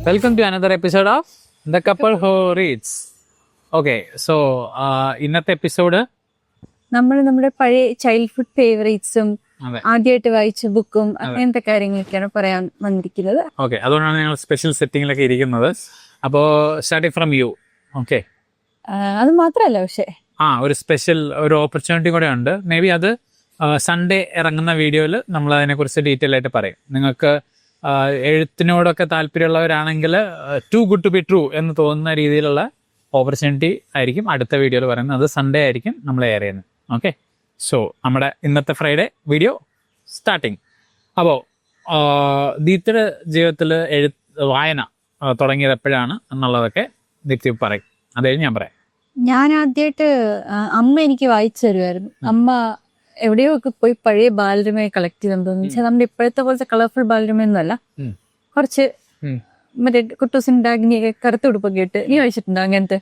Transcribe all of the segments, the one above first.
Welcome to another episode of The Couple Who Reads. Okay, so ഇന്നത്തെ episode നമ്മൾ നമ്മുടെ പഴയ ചൈൽഡ്ഹുഡ് ഫേവറേറ്റ്സും അതെ ആദ്യമായിട്ട് വായിച്ച ബുക്കും അങ്ങനത്തെ കാര്യങ്ങളൊക്കെയാണ് പറയാൻ വന്നിരിക്കുന്നത്. ഓക്കെ, അതുകൊണ്ടാണ് ഞങ്ങൾ സ്പെഷ്യൽ സെറ്റിങ്ങിലൊക്കെ ഇരിക്കുന്നത്. അപ്പോൾ സ്റ്റാർട്ടിങ് ഫ്രം യു. ഓക്കെ, അത് മാത്രല്ല പക്ഷെ ഒരു സ്പെഷ്യൽ ഒരു ഓപ്പർച്യൂണിറ്റി കൂടെ ഉണ്ട്. മേ ബി അത് സൺഡേ ഇറങ്ങുന്ന വീഡിയോയിൽ നമ്മൾ അതിനെക്കുറിച്ച് ഡീറ്റെയിൽ ആയിട്ട് പറയും. നിങ്ങൾക്ക് എഴുത്തിനോടൊക്കെ താല്പര്യമുള്ളവരാണെങ്കിൽ too good to be true എന്ന് തോന്നുന്ന രീതിയിലുള്ള ഓപ്പർച്യൂണിറ്റി ആയിരിക്കും അടുത്ത വീഡിയോയിൽ പറയുന്നത്. അത് സൺഡേ ആയിരിക്കും നമ്മൾ എയർ ചെയ്യുന്നത്. ഓക്കെ, സോ നമ്മുടെ ഇന്നത്തെ ഫ്രൈഡേ വീഡിയോ സ്റ്റാർട്ടിങ്. അപ്പോൾ ദീപ്തിയുടെ ജീവിതത്തിൽ വായന തുടങ്ങിയത് എപ്പോഴാണ് എന്നുള്ളതൊക്കെ ദീപ്തി പറയും. അത് കഴിഞ്ഞ് ഞാൻ പറയാം. ഞാൻ ആദ്യമായിട്ട് അമ്മ എനിക്ക് വായിച്ചു തരുമായിരുന്നു. അമ്മ എവിടെയോ ഒക്കെ പോയി പഴയ ബാലരമയെ കളക്ട് ചെയ്തെന്ന് വെച്ചാൽ നമ്മുടെ ഇപ്പോഴത്തെ പോലത്തെ കളർഫുൾ ബാലരമയൊന്നും അല്ല, കുറച്ച് മറ്റേ കുട്ടൂസിൻ ഡാഗ്നിയൊക്കെ കറുത്ത ഉടുപ്പൊക്കെ ഇട്ട്. നീ വായിച്ചിട്ടുണ്ടോ അങ്ങനത്തെ?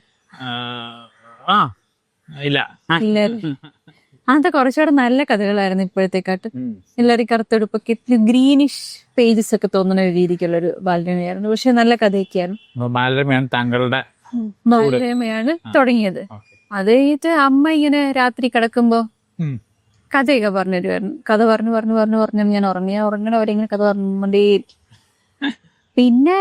ഇല്ല. അങ്ങനത്തെ കുറച്ചുകൂടെ നല്ല കഥകളായിരുന്നു ഇപ്പോഴത്തെക്കാട്ട്. എല്ലാവരും കറുത്തെടുപ്പൊക്കെ ഇട്ട് ഗ്രീനിഷ് പേജസ് ഒക്കെ തോന്നുന്ന രീതിക്കുള്ള ഒരു ബാലരമയായിരുന്നു. പക്ഷെ നല്ല കഥയൊക്കെയായിരുന്നു. ബാലരമയാണ് താങ്കളുടെ ബാലരമയാണ് തുടങ്ങിയത്. അത് കഴിഞ്ഞിട്ട് അമ്മ ഇങ്ങനെ രാത്രി കിടക്കുമ്പോ കഥയൊക്കെ പറഞ്ഞു തരുമായിരുന്നു. കഥ പറഞ്ഞു ഞാൻ ഉറങ്ങണവരെങ്ങനെ കഥ പറഞ്ഞുകൊണ്ടേ. പിന്നെ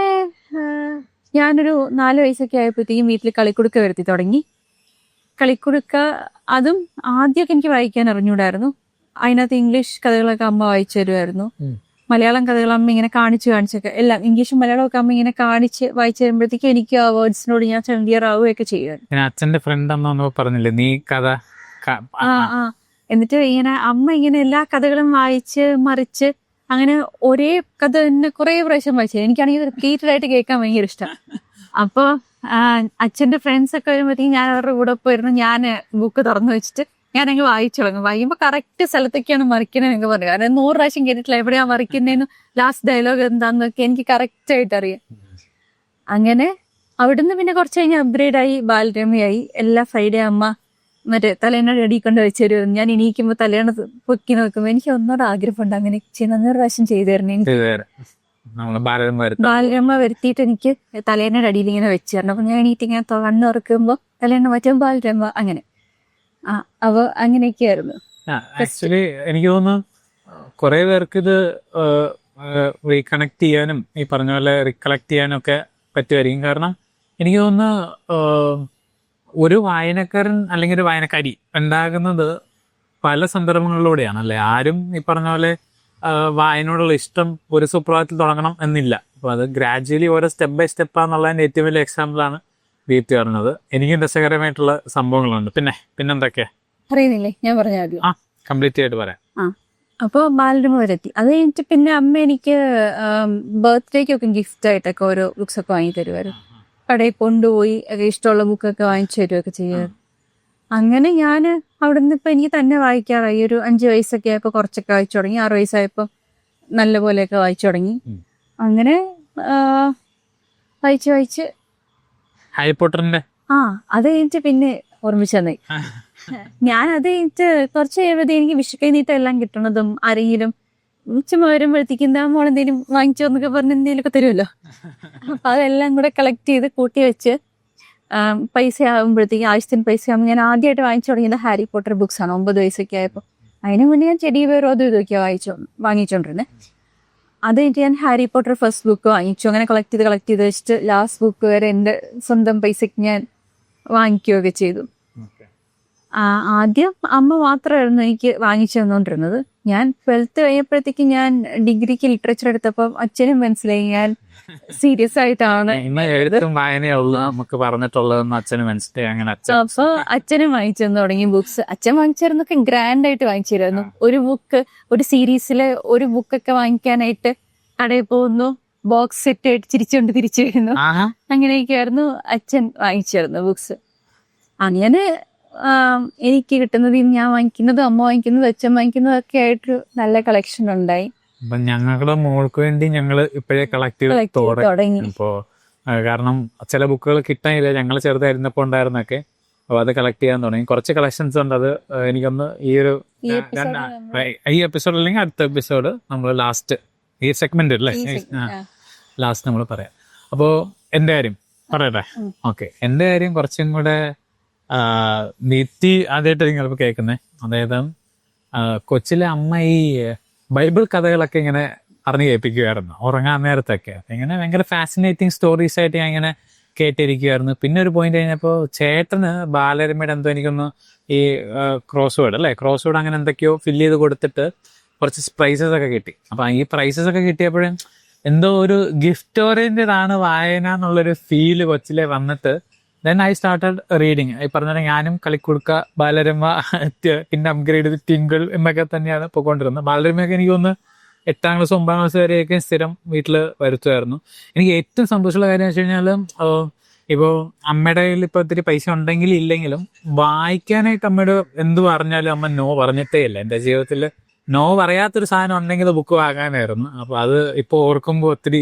ഞാനൊരു 4 വയസ്സൊക്കെ ആയപ്പോഴത്തേക്കും വീട്ടിൽ കളിക്കുടുക്ക വരുത്തി തുടങ്ങി. കളിക്കുടുക്ക അതും ആദ്യമൊക്കെ എനിക്ക് വായിക്കാൻ അറിഞ്ഞൂടായിരുന്നു. അതിനകത്ത് ഇംഗ്ലീഷ് കഥകളൊക്കെ അമ്മ വായിച്ചു തരുമായിരുന്നു. മലയാളം കഥകൾ അമ്മ ഇങ്ങനെ കാണിച്ചൊക്കെ എല്ലാം ഇംഗ്ലീഷും മലയാളവും ഒക്കെ അമ്മ ഇങ്ങനെ വായിച്ചു തരുമ്പോഴത്തേക്കും എനിക്ക് ആ വേർഡ്സിനോട് ഞാൻ ഫെമിലിയർ ആവുകയൊക്കെ ചെയ്യുമായിരുന്നു. അച്ഛന്റെ ഫ്രണ്ട് പറഞ്ഞില്ലേ നീ കഥ. എന്നിട്ട് ഇങ്ങനെ അമ്മ ഇങ്ങനെ എല്ലാ കഥകളും വായിച്ച് മറിച്ച് അങ്ങനെ ഒരേ കഥ തന്നെ കുറെ പ്രാവശ്യം വായിച്ചു. എനിക്കാണെങ്കിൽ റിപ്പീറ്റഡ് ആയിട്ട് കേൾക്കാൻ ഭയങ്കര ഇഷ്ടം. അപ്പൊ അച്ഛന്റെ ഫ്രണ്ട്സ് ഒക്കെ വരുമ്പോഴത്തേക്കും ഞാൻ അവരുടെ കൂടെ പോയിരുന്നു. ഞാൻ ബുക്ക് തുറന്നു വെച്ചിട്ട് ഞാൻ അങ്ങ് വായിച്ചു തുടങ്ങും. വായിക്കുമ്പോൾ കറക്റ്റ് സ്ഥലത്തൊക്കെയാണ് മറിക്കണമെന്നൊക്കെ പറഞ്ഞു. കാരണം 100 പ്രാവശ്യം കേട്ടിട്ടില്ല എവിടെയാ മറിക്കുന്നതെന്ന്, ലാസ്റ്റ് ഡയലോഗ് എന്താന്നൊക്കെ എനിക്ക് കറക്റ്റ് ആയിട്ട് അറിയാം. അങ്ങനെ അവിടുന്ന് പിന്നെ കുറച്ച് കഴിഞ്ഞ് അപ്ഗ്രേഡ് ആയി, ബാലരമയായി. എല്ലാ ഫ്രൈഡേ അമ്മ മറ്റേ തലേണ റെഡി കൊണ്ട് വെച്ച് തരുമായിരുന്നു. ഞാൻ എണീക്കുമ്പോൾ തലേണ പൊക്കി നോക്കുമ്പോൾ എനിക്ക് ഒന്നോട് ആഗ്രഹമുണ്ട് അങ്ങനെ ചെയ്യുന്ന. 100 പ്രാവശ്യം ചെയ്തു തരണം. ബാലരമ വരുത്തിയിട്ട് എനിക്ക് തലേണയുടെ അടിയിൽ ഇങ്ങനെ വെച്ച് തരണം. അപ്പൊ ഞാൻ എണീറ്റ് ഇങ്ങനെ കണ്ണ് തുറക്കുമ്പോൾ തലേണ മാറ്റും ബാലരമ അങ്ങനെ. അപ്പൊ അങ്ങനെയൊക്കെയായിരുന്നു. ആക്ച്വലി എനിക്ക് തോന്നുന്നു കുറെ പേർക്ക് ഇത് റീകണക്ട് ചെയ്യാനും ഈ പറഞ്ഞ പോലെ റീകളക്ട് ചെയ്യാനും ഒക്കെ പറ്റുമായിരിക്കും. കാരണം എനിക്ക് തോന്നുന്നു ഒരു വായനക്കാരൻ അല്ലെങ്കിൽ ഒരു വായനക്കാരി ഉണ്ടാകുന്നത് പല സന്ദർഭങ്ങളിലൂടെയാണ് അല്ലേ. ആരും ഈ പറഞ്ഞ പോലെ വായനയോടുള്ള ഇഷ്ടം ഒരു സുപ്രഭാതത്തിൽ തുടങ്ങണം എന്നില്ല. അപ്പൊ അത് ഗ്രാജുവലി ഓരോ സ്റ്റെപ്പ് ബൈ സ്റ്റെപ്പാന്നുള്ളതിന്റെ ഏറ്റവും വലിയ എക്സാമ്പിളാണ് ദീപ്തി പറഞ്ഞത്. എനിക്കും രസകരമായിട്ടുള്ള സംഭവങ്ങളുണ്ട്. പിന്നെന്തൊക്കെയാ അറിയുന്നില്ലേ? ഞാൻ പറഞ്ഞാൽ കംപ്ലീറ്റ് ആയിട്ട് പറയാം. അപ്പൊ ബാലരമ വരെത്തി. അത് കഴിഞ്ഞിട്ട് പിന്നെ അമ്മ എനിക്ക് ബർത്ത്ഡേക്കൊക്കെ ഗിഫ്റ്റ് ആയിട്ടൊക്കെ ഓരോ ബുക്സ് ഒക്കെ വാങ്ങി തരുമായിരുന്നു. കടയിൽ കൊണ്ടുപോയി ഇഷ്ടമുള്ള ബുക്കൊക്കെ വാങ്ങിച്ചു തരുമൊക്കെ ചെയ്യുമായിരുന്നു. അങ്ങനെ ഞാൻ അവിടെ നിന്ന് ഇപ്പൊ എനിക്ക് തന്നെ വായിക്കാറായി. ഒരു 5 വയസ്സൊക്കെ ആയപ്പോ കുറച്ചൊക്കെ വായിച്ചു തുടങ്ങി. 6 വയസ്സായപ്പോ നല്ല പോലെയൊക്കെ വായിച്ചു തുടങ്ങി. അങ്ങനെ വായിച്ച് ഹാരി പോട്ടറിന്റെ അത് കഴിഞ്ഞിട്ട് പിന്നെ ഓർമ്മിച്ചു തന്നേ. ഞാൻ അത് കഴിഞ്ഞിട്ട് കുറച്ച് കഴിയുമ്പോഴത്തേ എനിക്ക് വിഷുക്കൈ നീട്ടം എല്ലാം കിട്ടണതും ആരെങ്കിലും ചുമ്മാ വരുമ്പോഴത്തേക്കും എന്താ മോളെന്തേലും വാങ്ങിച്ചോ എന്നൊക്കെ പറഞ്ഞ് എന്തെങ്കിലുമൊക്കെ തരുമല്ലോ. അപ്പൊ അതെല്ലാം കൂടെ കളക്ട് ചെയ്ത് കൂട്ടി വെച്ച് പൈസ ആകുമ്പോഴത്തേക്കും ആവശ്യത്തിന് പൈസ ആകുമ്പോൾ ഞാൻ ആദ്യമായിട്ട് വാങ്ങിച്ചു തുടങ്ങിയത് ഹാരി പോട്ടർ ബുക്സ് ആണ് 9 വയസ്സൊക്കെ ആയപ്പോൾ. അതിന് മുന്നേ ഞാൻ ചെടി വേറോ അതും ഇതൊക്കെയാ വാങ്ങിച്ചോണ്ടിരുന്നത്. അത് കഴിഞ്ഞിട്ട് ഞാൻ ഹാരി പോട്ടർ ഫസ്റ്റ് ബുക്ക് വാങ്ങിച്ചു. അങ്ങനെ കളക്ട് ചെയ്ത് വെച്ചിട്ട് ലാസ്റ്റ് ബുക്ക് വരെ എൻ്റെ സ്വന്തം പൈസക്ക് ഞാൻ വാങ്ങിക്കുകയൊക്കെ ചെയ്തു. ആദ്യം അമ്മ മാത്രമായിരുന്നു എനിക്ക് വാങ്ങിച്ചു തന്നുകൊണ്ടിരുന്നത്. ഞാൻ 12th കഴിഞ്ഞപ്പോഴത്തേക്ക് ഞാൻ ഡിഗ്രിക്ക് ലിറ്ററേച്ചർ എടുത്തപ്പോൾ അച്ഛനും മനസ്സിലായി ഞാൻ സീരിയസ് ആയിട്ടാണ് നമുക്ക് പറഞ്ഞിട്ടുള്ളതെന്ന് അച്ഛനും മനസ്സിലായി. അങ്ങനെ അപ്പൊ അച്ഛനും വാങ്ങിച്ചു തന്നു തുടങ്ങി ബുക്സ്. അച്ഛൻ വാങ്ങിച്ചിരുന്നൊക്കെ ഗ്രാൻഡ് ആയിട്ട് വാങ്ങിച്ചിരുന്നു. ഒരു ബുക്ക്, ഒരു സീരീസിലെ ഒരു ബുക്കൊക്കെ വാങ്ങിക്കാനായിട്ട് കടയിൽ പോകുന്നു, ബോക്സ് സെറ്റ് ആയിട്ട് ചിരിച്ചുകൊണ്ട് തിരിച്ചു വരുന്നു. അങ്ങനെയൊക്കെയായിരുന്നു അച്ഛൻ വാങ്ങിച്ചിരുന്നു ബുക്സ്. അങ്ങനെ എനിക്ക് കിട്ടുന്നത് ഞാൻ വാങ്ങിക്കുന്നതും അമ്മ വാങ്ങിക്കുന്നതും അച്ഛൻ വാങ്ങിക്കുന്നതും ഒക്കെ ആയിട്ട് നല്ല കളക്ഷൻ ഉണ്ടായി. ഞങ്ങളുടെ മോൾക്ക് വേണ്ടി ഞങ്ങള് ഇപ്പോഴേ കളക്ട് ചെയ്ത് തുടങ്ങി. ഇപ്പോ കാരണം ചില ബുക്കുകൾ കിട്ടാനില്ല, ഞങ്ങൾ ചെറുതായിരുന്നപ്പോ ഉണ്ടായിരുന്നൊക്കെ. അപ്പൊ അത് കളക്ട് ചെയ്യാൻ തുടങ്ങി. കുറച്ച് കളക്ഷൻസ് ഉണ്ട്. അത് എനിക്കൊന്ന് ഈ എപ്പിസോഡ് അല്ലെങ്കിൽ അടുത്ത എപ്പിസോഡ് നമ്മൾ ലാസ്റ്റ് ഈ സെഗ്മെന്റ് അല്ലേ ലാസ്റ്റ് നമ്മൾ പറയാം. അപ്പോൾ എൻ്റെ കാര്യം പറയട്ടെ. ഓക്കെ, എൻ്റെ കാര്യം കുറച്ചും കൂടെ നീതി ആദ്യമായിട്ട് ചിലപ്പോൾ കേൾക്കുന്നത്. അതായത് കൊച്ചിലെ അമ്മ ഈ ബൈബിൾ കഥകളൊക്കെ ഇങ്ങനെ പറഞ്ഞു കേൾപ്പിക്കുമായിരുന്നു ഉറങ്ങാൻ നേരത്തൊക്കെ. ഇങ്ങനെ ഭയങ്കര ഫാസിനേറ്റിംഗ് സ്റ്റോറീസ് ആയിട്ട് ഞാൻ ഇങ്ങനെ കേട്ടിരിക്കുമായിരുന്നു. പിന്നെ ഒരു പോയിന്റ് കഴിഞ്ഞപ്പോൾ ചേട്ടന് ബാലരമയുടെ എന്തോ എനിക്കൊന്ന് ഈ ക്രോസ് വേർഡ് അങ്ങനെ എന്തൊക്കെയോ ഫില്ല് ചെയ്ത് കൊടുത്തിട്ട് കുറച്ച് പ്രൈസസ് ഒക്കെ കിട്ടി. അപ്പം ഈ പ്രൈസസ് ഒക്കെ കിട്ടിയപ്പോഴും എന്തോ ഒരു ഗിഫ്റ്റ് ഓറിയന്റഡ് ആണ് വായന എന്നുള്ളൊരു ഫീല് കൊച്ചിലെ വന്നിട്ട് ദെൻ ഐ സ്റ്റാർട്ടഡ് റീഡിങ്. ഈ പറഞ്ഞ ഞാനും കളിക്കുടുക്ക, ബാലരമ, പിന്നെ അപ്ഗ്രേഡ് ചെയ്ത് ടിങ്കിൾ എന്നൊക്കെ തന്നെയാണ് പോയിക്കൊണ്ടിരുന്നത്. ബാലരമയൊക്കെ എനിക്ക് ഒന്ന് 8ാം ക്ലാസ് 9ാം ക്ലാസ് വരെയൊക്കെ സ്ഥിരം വീട്ടിൽ വരുത്തുമായിരുന്നു. എനിക്ക് ഏറ്റവും സന്തോഷമുള്ള കാര്യം വെച്ച് കഴിഞ്ഞാൽ ഇപ്പോൾ അമ്മയുടെ കയ്യിൽ ഇപ്പോൾ ഒത്തിരി പൈസ ഉണ്ടെങ്കിലും ഇല്ലെങ്കിലും വായിക്കാനായിട്ട് അമ്മയോട് എന്ത് പറഞ്ഞാലും അമ്മ നോ പറഞ്ഞിട്ടേ ഇല്ല. എൻ്റെ ജീവിതത്തിൽ നോ പറയാത്തൊരു സാധനം ഉണ്ടെങ്കിൽ ബുക്ക് വാങ്ങാനായിരുന്നു. അപ്പോൾ അത് ഇപ്പോൾ ഓർക്കുമ്പോൾ ഒത്തിരി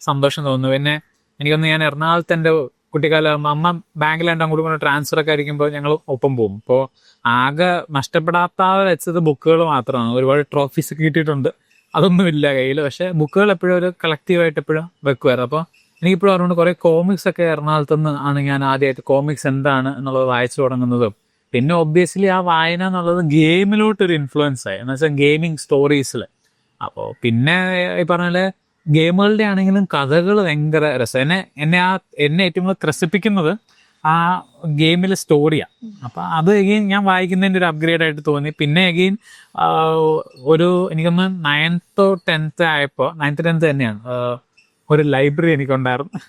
സന്തോഷം തോന്നുന്നു. പിന്നെ എനിക്കൊന്ന് ഞാൻ എറണാകുളത്ത് എൻ്റെ കുട്ടിക്കാലം അമ്മ ബാങ്കിലാണ്ട് അങ്ങോട്ട് കൊണ്ട് ട്രാൻസ്ഫർ ഒക്കെ ആയിരിക്കുമ്പോൾ ഞങ്ങൾ ഒപ്പം പോകും. ഇപ്പോൾ ആകെ നഷ്ടപ്പെടാത്ത വെച്ചത് ബുക്കുകൾ മാത്രമാണ്. ഒരുപാട് ട്രോഫീസ് കിട്ടിയിട്ടുണ്ട്, അതൊന്നുമില്ല കയ്യിൽ. പക്ഷെ ബുക്കുകൾ എപ്പോഴും ഒരു കളക്റ്റീവായിട്ട് എപ്പോഴും വെക്കുമായിരുന്നു. അപ്പോൾ എനിക്കിപ്പോഴും അറിവുണ്ട് കുറേ കോമിക്സ് ഒക്കെ എറണാകുളത്ത് നിന്ന് ആണ് ഞാൻ ആദ്യമായിട്ട് കോമിക്സ് എന്താണ് എന്നുള്ളത് വായിച്ചു തുടങ്ങുന്നതും. പിന്നെ ഒബ്വിയസ്ലി ആ വായന എന്നുള്ളത് ഗെയിമിലോട്ടൊരു ഇൻഫ്ലുവൻസ് ആയി, എന്ന് വെച്ചാൽ ഗെയിമിങ് സ്റ്റോറീസിൽ. അപ്പോൾ പിന്നെ ഈ പറഞ്ഞ പോലെ ഗെയിമുകളുടെ ആണെങ്കിലും കഥകൾ ഭയങ്കര രസം. എന്നെ ഏറ്റവും കൂടുതൽ ത്രസിപ്പിക്കുന്നത് ആ ഗെയിമിലെ സ്റ്റോറിയാണ്. അപ്പം അത് എഗെയിൻ ഞാൻ വായിക്കുന്നതിൻ്റെ ഒരു അപ്ഗ്രേഡ് ആയിട്ട് തോന്നി. പിന്നെ എഗെയിൻ ഒരു എനിക്കൊന്ന് 9th 10th ആയപ്പോൾ 9th 10th തന്നെയാണ് ഒരു ലൈബ്രറി എനിക്കുണ്ടായിരുന്നു.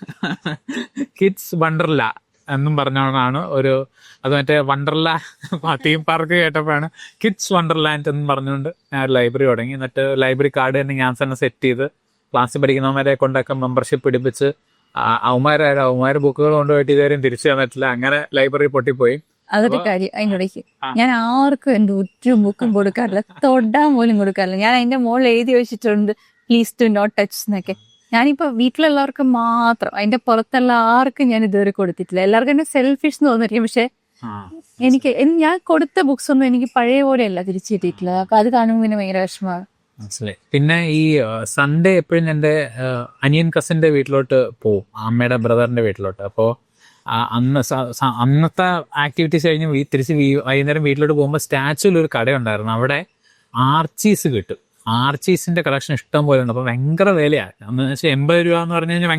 കിഡ്സ് വണ്ടർല എന്നും പറഞ്ഞോണ്ടാണ് അത് മറ്റേ വണ്ടർല തീം പാർക്ക് കേട്ടപ്പോഴാണ് കിഡ്സ് വണ്ടർലാൻഡ് എന്ന് പറഞ്ഞുകൊണ്ട് ഞാൻ ഒരു ലൈബ്രറി തുടങ്ങി. എന്നിട്ട് ലൈബ്രറി കാർഡ് തന്നെ ഞാൻ തന്നെ സെറ്റ് ചെയ്ത് ക്ലാസ്സിൽ പഠിക്കുന്നവരെ കൊണ്ടൊക്കെ മെമ്പർഷിപ്പ് പിടിപ്പിച്ച് അവന്മാർ ബുക്കുകൾ കൊണ്ടുപോയിട്ട് ഇതുവരെയും തിരിച്ചു തന്നിട്ടില്ല. അങ്ങനെ ലൈബ്രറി പൊട്ടിപ്പോയി. അതൊരു കാര്യം അതിനിടയ്ക്ക് ഞാൻ ആർക്കും എന്റെ ഒരു ബുക്കും കൊടുക്കാറില്ല, തൊടാൻ പോലും കൊടുക്കാറില്ല. ഞാൻ അതിന്റെ മുകളിൽ എഴുതി വെച്ചിട്ടുണ്ട് പ്ലീസ് ടു നോട്ട് ടച്ച് എന്നൊക്കെ. ഞാനിപ്പോ വീട്ടിലുള്ളവർക്ക് മാത്രം, അതിന്റെ പുറത്തുള്ള ആർക്കും ഞാൻ ഇതുവരെ കൊടുത്തിട്ടില്ല. എല്ലാവർക്കും എന്നെ സെൽഫിഷ് എന്ന് തോന്നിരിക്കും. പക്ഷെ ഞാൻ കൊടുത്ത ബുക്സ് ഒന്നും എനിക്ക് പഴയ പോലെയല്ല തിരിച്ചു കിട്ടിയിട്ടില്ല. അപ്പൊ അത് കാണുമ്പോൾ പിന്നെ ഭയങ്കര വിഷമമാണ്. മനസ്സിലായി. പിന്നെ ഈ സൺഡേ എപ്പോഴും എൻ്റെ അനിയൻ കസിൻ്റെ വീട്ടിലോട്ട് പോവും, അമ്മയുടെ ബ്രദറിൻ്റെ വീട്ടിലോട്ട്. അപ്പോൾ അന്നത്തെ ആക്ടിവിറ്റീസ് കഴിഞ്ഞ് തിരിച്ച് വൈകുന്നേരം വീട്ടിലോട്ട് പോകുമ്പോൾ സ്റ്റാച്യൂലൊരു കടയുണ്ടായിരുന്നു. അവിടെ ആർച്ചീസ് കിട്ടും. ആർച്ചീസിൻ്റെ കളക്ഷൻ ഇഷ്ടം പോലെ ഉണ്ട്. അപ്പോൾ ഭയങ്കര വിലയാണ്. എന്ന് വെച്ചാൽ 80 രൂപ എന്ന് പറഞ്ഞു കഴിഞ്ഞാൽ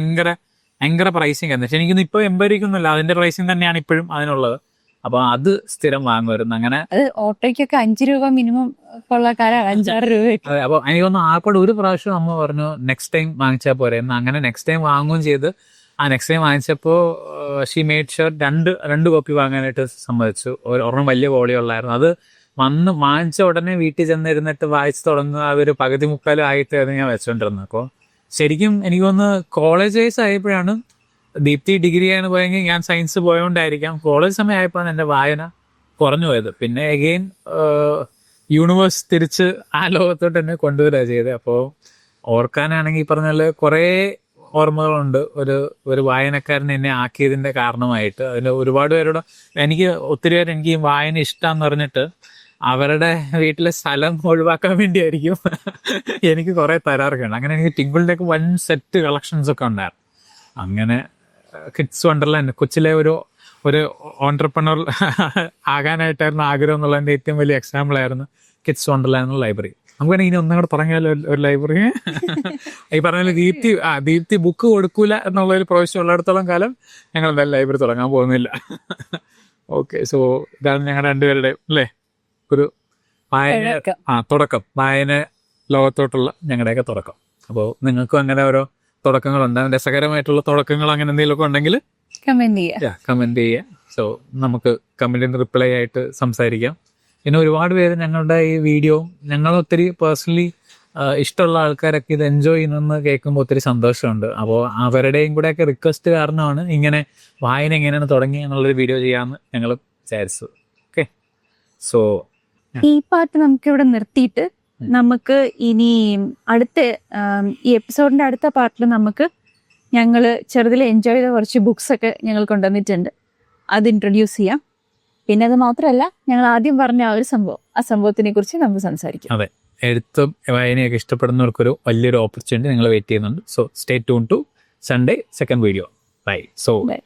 ഭയങ്കര പ്രൈസിങ് ആയിരുന്നു. പക്ഷെ എനിക്കൊന്നും ഇപ്പോൾ 80 രൂപയ്ക്കൊന്നുമില്ല, അതിൻ്റെ പ്രൈസിങ് തന്നെയാണ് ഇപ്പോഴും അതിനുള്ളത്. അപ്പൊ അത് സ്ഥിരം വാങ്ങുമായിരുന്നു. അങ്ങനെ ഓട്ടോയ്ക്കൊക്കെ 5 രൂപ മിനിമം ഉള്ള കാലം 5-6 രൂപ. അതെ. അപ്പൊ എനിക്കൊന്ന് ആർക്കോട് ഒരു പ്രാവശ്യം അമ്മ പറഞ്ഞു നെക്സ്റ്റ് ടൈം വാങ്ങിച്ചാൽ പോരെ എന്ന്. അങ്ങനെ നെക്സ്റ്റ് ടൈം വാങ്ങുകയും ചെയ്ത് ആ നെക്സ്റ്റ് ടൈം വാങ്ങിച്ചപ്പോൾ ഷീ മെയ്ഡ് ഷുവർ രണ്ട് കോപ്പി വാങ്ങാനായിട്ട് സമ്മതിച്ചു. ഒരെണ്ണം വലിയ വോളിയുള്ളായിരുന്നു. അത് വാങ്ങിച്ച ഉടനെ വീട്ടിൽ ചെന്നിരുന്നിട്ട് വായിച്ചു തുടങ്ങുക ഒരു പകുതി മുക്കാലും ആയിട്ടായിരുന്നു ഞാൻ വെച്ചോണ്ടിരുന്നത്. അപ്പോൾ ശരിക്കും എനിക്കൊന്ന് കോളേജ് വൈസ് ആയപ്പോഴാണ്, ദീപ്തി ഡിഗ്രിയാണ് പോയെങ്കിൽ ഞാൻ സയൻസ് പോയോണ്ടായിരിക്കാം, കോളേജ് സമയമായപ്പോഴാണ് എൻ്റെ വായന കുറഞ്ഞു പോയത്. പിന്നെ എഗെയിൻ യൂണിവേഴ്സ് തിരിച്ച് ആ ലോകത്തോട്ട് എന്നെ കൊണ്ടുവരിക ചെയ്തത്. അപ്പോൾ ഓർക്കാനാണെങ്കിൽ പറഞ്ഞാൽ കുറേ ഓർമ്മകളുണ്ട് ഒരു വായനക്കാരൻ എന്നെ ആക്കിയതിൻ്റെ കാരണമായിട്ട്. അതിൽ ഒരുപാട് പേരോട് ഒത്തിരി പേര് എനിക്ക് വായന ഇഷ്ടമാണെന്ന് പറഞ്ഞിട്ട് അവരുടെ വീട്ടിലെ സ്ഥലം ഒഴിവാക്കാൻ വേണ്ടിയായിരിക്കും എനിക്ക് കുറേ തരാറൊക്കെയുണ്ട്. അങ്ങനെ എനിക്ക് ടിങ്കിളിൻ്റെയൊക്കെ 1 സെറ്റ് കളക്ഷൻസ് ഒക്കെ ഉണ്ടായിരുന്നു. അങ്ങനെ കിഡ്സ് വണ്ടർലാൻഡ് കൊച്ചിലെ ഒരു ഓൺട്രപ്രണർ ആകാനായിട്ടായിരുന്നു ആഗ്രഹം എന്നുള്ളതിൻ്റെ ഏറ്റവും വലിയ എക്സാമ്പിൾ ആയിരുന്നു കിഡ്സ് വണ്ടർലാൻഡ് ലൈബ്രറി. നമുക്ക് ഇനി ഒന്നും കൂടെ തുടങ്ങിയാലോ ഒരു ലൈബ്രറി. ഈ പറഞ്ഞ ദീപ്തി ബുക്ക് കൊടുക്കൂല എന്നുള്ളൊരു പ്രൊവിഷൻ ഉള്ളിടത്തോളം കാലം ഞങ്ങൾ എന്തായാലും ലൈബ്രറി തുടങ്ങാൻ പോകുന്നില്ല. ഓക്കെ, സോ ഇതാണ് ഞങ്ങളുടെ രണ്ടുപേരുടെയും അല്ലേ ഒരു വായന തുടക്കം, വായന ലോകത്തോട്ടുള്ള ഞങ്ങളുടെയൊക്കെ തുടക്കം. അപ്പോൾ നിങ്ങൾക്കും അങ്ങനെ ഓരോ തുടക്കങ്ങളുണ്ടാകും, രസകരമായിട്ടുള്ള തുടക്കങ്ങൾ അങ്ങനെ എന്തെങ്കിലുമൊക്കെ ഉണ്ടെങ്കിൽ കമന്റ് ചെയ്യുക. സോ നമുക്ക് കമന്റിന് റിപ്ലൈ ആയിട്ട് സംസാരിക്കാം. പിന്നെ ഒരുപാട് പേര് ഞങ്ങളുടെ ഈ വീഡിയോ ഒത്തിരി പേഴ്സണലി ഇഷ്ടമുള്ള ആൾക്കാരൊക്കെ ഇത് എൻജോയ് ചെയ്യുന്നെന്ന് കേൾക്കുമ്പോൾ ഒത്തിരി സന്തോഷമുണ്ട്. അപ്പോൾ അവരുടെയും കൂടെയൊക്കെ റിക്വസ്റ്റ് കാരണമാണ് ഇങ്ങനെ വായന എങ്ങനെയാണ് തുടങ്ങി എന്നുള്ളൊരു വീഡിയോ ചെയ്യാമെന്ന് ഞങ്ങൾ വിചാരിച്ചത്. ഓക്കെ, സോ ഈ പാട്ട് നമുക്ക് ഇവിടെ നിർത്തിയിട്ട് നമുക്ക് ഇനി അടുത്ത ഈ എപ്പിസോഡിന്റെ അടുത്ത പാർട്ടിൽ നമുക്ക് ഞങ്ങൾ ചെറുതിൽ എൻജോയ് ചെയ്ത കുറച്ച് ബുക്സ് ഒക്കെ ഞങ്ങൾ കൊണ്ടുവന്നിട്ടുണ്ട്, അത് ഇൻട്രൊഡ്യൂസ് ചെയ്യാം. പിന്നെ അത് മാത്രമല്ല, ഞങ്ങൾ ആദ്യം പറഞ്ഞ ആ സംഭവത്തിനെ കുറിച്ച് നമുക്ക് സംസാരിക്കാം. അതെ, എഴുത്തും വായനയൊക്കെ ഇഷ്ടപ്പെടുന്നവർക്കൊരു വലിയൊരു ഓപ്പർച്യൂണിറ്റി നിങ്ങൾ വെയിറ്റ് ചെയ്യുന്നുണ്ട്. So stay tune to Sunday, second video. Bye. So, Bye.